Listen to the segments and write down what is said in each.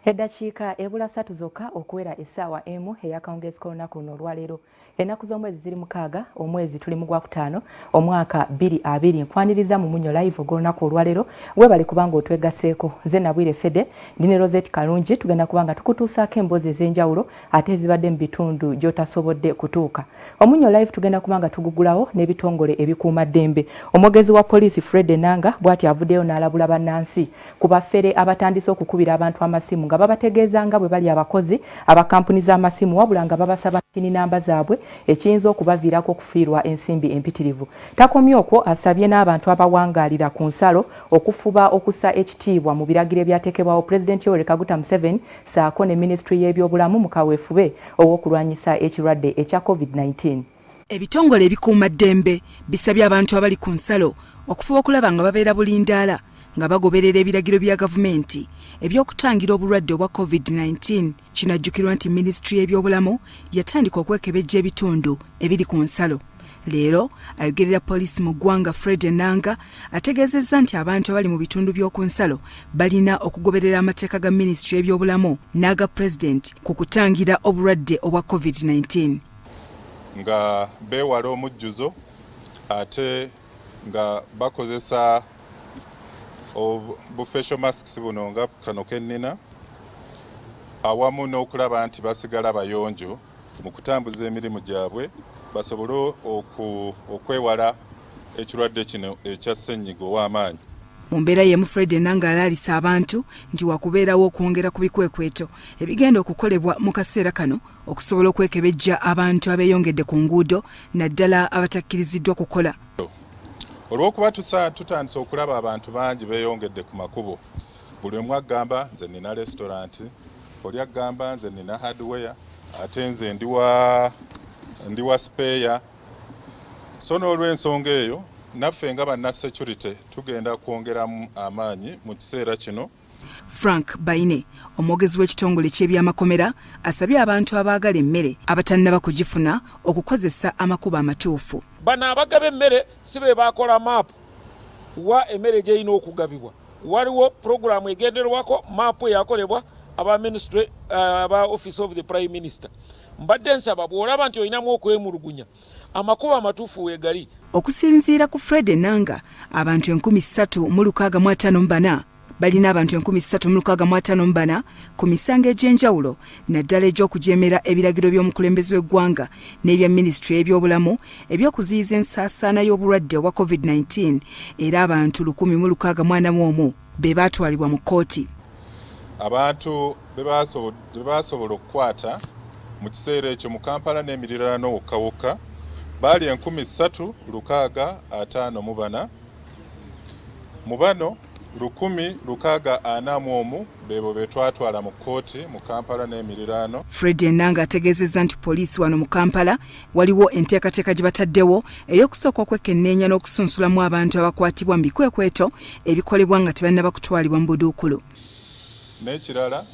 Eddakiika ebula 3 zokka okuwera essaawa emu ey'akawungeezi k'olunaku luno olwaleero. Ennaku z'omwezi ziri 6 omwezi tuli mu Gwakutaano omwaka 2020 nkwaniriza mu Munyo live ogw'olunaku olwaleero weebale kubanga otwegasseeko. Nze Nabwire Fede ndi ne Rosette Kalungi tugenda kubanga tukutuusaako emboozi ez'enjawulo ate ezibadde mu bitundu gy'otasobodde kutuuka. Omunyo live tugenda kubanga tugugulawo n'ebitongole ebikuuma ddembe. Omwogezi wa poliisi Fred Enanga bw'ati avuddeyo n'alabula bannansi ku baffere abatandise okukubira abantu amasimu nga babategeeza nga bwe bali abakozi aba kampuni z'amasimu wabula nga babasaba pini namba zaabwe ekiyinza okubaviirako okufiirwa ensimbi empitirivu. Takomye okwo asabye n'abantu abawangaalira ku nsalo okufuba okussa ekitiibwa mu biragiro ebyateekebwawo Pulezidenti Yoweri Kaguta Museveni saako ne Minisitule y'ebyobulamu mu kaweefube ow'okulwanyisa ekirwadde ekya COVID-19. Ebitongole ebikuuma ddembe bisabye abantu abali ku nsalo okufuba okulaba nga babeera bulindaala nga bagoberera ebiragiro bya gavumenti ebyokutangira obulwadde obwa COVID-19. Kinajjukirwa nti Minisitule y'ebyobulamu yatandika okwekebejja ebitundu ebiri ku nsalo. Leero ayogerera poliisi mu ggwanga Fred Enanga ategeezezza nti abantu abali mu bitundu by'oku nsalo balina okugoberera amateeka ga Minisitule y'ebyobulamu n'aga Pulezidenti ku kutangira obulwadde obwa COVID-19. Nga beewala omujjuzo ate nga bakozesa facial masks buno nga kano kennina awamu n'okulaba nti basigala bayonjo mu kutambuza emirimu gyabwe basobole okwewala ekirwadde kino ekya ssennyiga ow'amaanyi. Mu mbeera y'emu Fred Enanga alaalisa abantu nti wakubeerawo okwongera ku bikwekweto ebigenda okukolebwa mu kaseera kano okusobola okwekebejja abantu abeeyongedde ku nguudo naddala abatakkiriziddwa kukola. Olw'okuba tutandise okulaba abantu bangi beeyongedde ku makubo, buli omu agamba nze nina restaurant, oli agamba nze nina hardware, ate nze ndi wa spare. So n'olw'ensonga eyo naffe nga banna security tugenda kwongeramu amaanyi mu kiseera kino. Frank Baine, omwogezi w'ekitongole ky'ebyamakomera, asabye abantu abaagala emmere abatannaba kugifuna okukozesa amakubo amatuufu. Bano abagaba emmere si be bakola maapu wa emmere gy'erina okugabibwa. Waliwo puroguramu egenderwako maapu eyakolebwa aba Ministry aba Office of the Prime Minister. Mbadde nsaba bw'olaba nti olinamu okwemulugunya amakubo amatuufu weegali. Okusinziira ku Fred Enanga, abantu 3,654 balina abantu 3,654 ku misango egy'enjawulo naddala egy'okujeemera ebiragiro by'omukulembeze w'eggwanga n'ebya Minisitule y'ebyobulamu eby'okuziyiza ensaasaana y'obulwadde obwa COVID-19 era abantu 1,641 be baatwalibwa mu kkooti. Abantu be baasobola okukwata mu kiseera ekyo mu Kampala n'emiriraano wokka baali 3,654. Mu bano 1,641 bebo betwatwala mu kkooti mu Kampala n'emiriraano. Fred Enanga ategeezezza nti poliisi wano mu Kampala waliwo enteekateeka gye bataddewo ey'okusooka okwekenneenya n'okusunsulamu abantu abakwatibwa mu bikwekweto ebikolebwa nga tebannaba kutwalibwa mu buduukulu. N'ekirala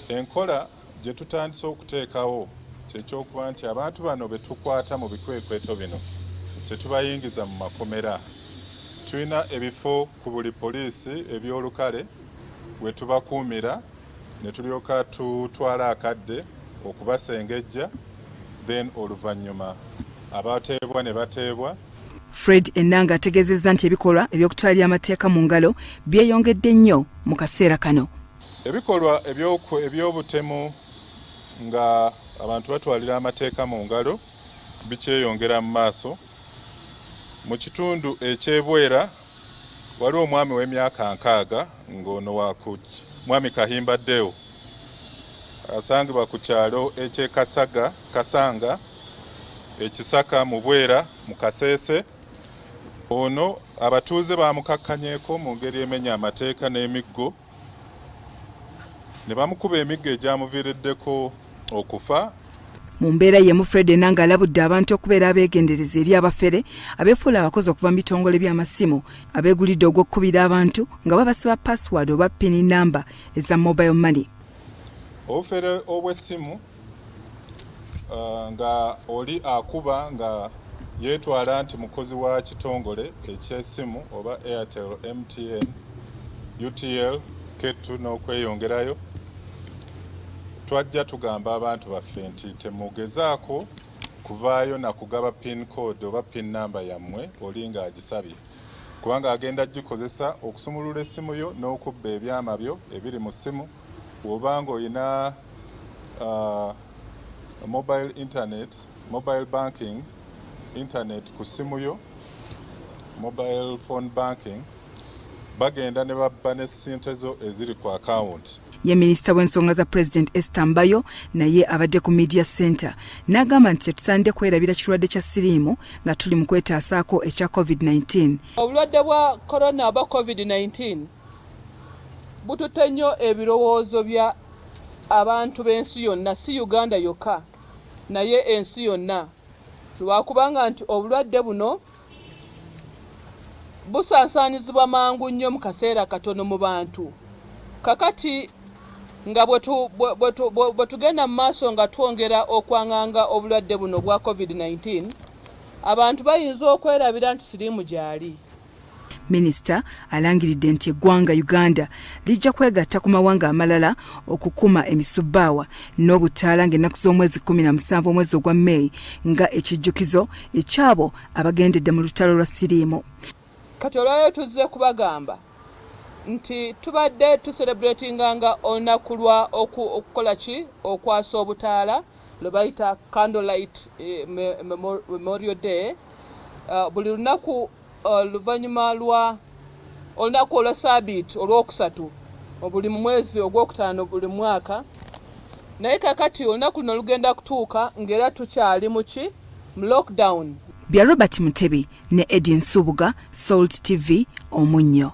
enkola gye tutandise okuteekawo kyekyokuba nti abantu bano be tukwata mu bikwekweto bino kye tubayingiza mu makomera. Tulina ebifo ku buli poliisi ebyolukale we tubakuumira ne tulyoka tutwala akadde okubasengejja then oluvannyuma abateebwa ne bateebwa. Fred Enanga ategeezezza nti ebikolwa eby'okutwalira amateeka mu ngalo byeyongedde nnyo mu kaseera kano. Ebikolwa eby'obutemu nga abantu batwalira amateeka mu ngalo bikyeyongera mu maaso. Mu kitundu ekyebwera waliwo omwami w'emyaka 60 ng'ono mwami Kahimba Deo asangibwa ku kyalo Kasanga ekisaka mu Bwera mu Kaseese. Ono abatuuze bamukakkanyeeko mu ngeri emenya amateeka n'emiggo ne bamukuba emiggo egyamuviiriddeko okufa. Mu mbeera y'emu Fred Enanga alabudde abantu okubeera abeegendereza eri abafere abeefuula abakozi okuva mu bitongole by'amasimu abeegulidde ogw'okkubira abantu nga babasaba password oba pini namba eza mobile money. Obufere obw'essimu nga oli akuba nga yeetwala nti mukozi wa kitongole eky'essimu oba Airtel, MTN, UTL, Ketu n'okweyongerayo twajja tugamba abantu baffe nti temugezaako kuvaayo na kugaba pin code oba pin number yammwe olinga agisabye, kubanga agenda gikozesa okusumulula essimu yo n'okubba ebyama byo ebiri mu ssimu. Bw'obanga oyina mobile banking internet ku ssimu yo, mobile phone banking, bagenda ne babba ne ssente zo eziri ku account. Ye minisita w'ensonga za President Esther Mbayo naye abadde ku Media Center n'agamba nti tetusaanidde kwerabira kirwadde kya siriimu nga tuli mu kwetaasaako ekya COVID-19. Obulwadde bwa corona oba COVID-19 bututte nnyo ebirowoozo bya abantu b'ensi yonna, si Uganda yokka naye ensi yonna, lwakubanga nti obulwadde buno busansaanizibwa mangu nnyo mu kaseera katono mu bantu. Kakati nga bwe tugenda mu maaso nga twongera okwanganga obulwadde buno bwa COVID-19, abantu bayinza okwerabira nti siriimu gyali. Minisita alangiridde nti eggwanga Uganda lijja kwegatta ku mawanga amalala okukuma emisubbaawa n'obutaala ng'ennaku z'omwezi 17 omwezi ogwa May nga ekijjukizo ekyabo abagendedde mu lutalo lwa siriimu. Kati olwaleero tuzze kubagamba nti tubadde tucelebratinganga olunaku lwa okukola ki, okwasa obutaala lwe bayita Candlelight Memorial Day. Buli lunaku oluvannyuma lwa olunaku olwa Sabbiiti olwokusatu buli mu mwezi ogwokutaano buli mwaka, naye kakati olunaku luno lugenda kutuuka ng'era tukyali mu ki, mu lockdown. Bya Robert Mutebi ne Edin Subuga, Salt TV, Omunnyo.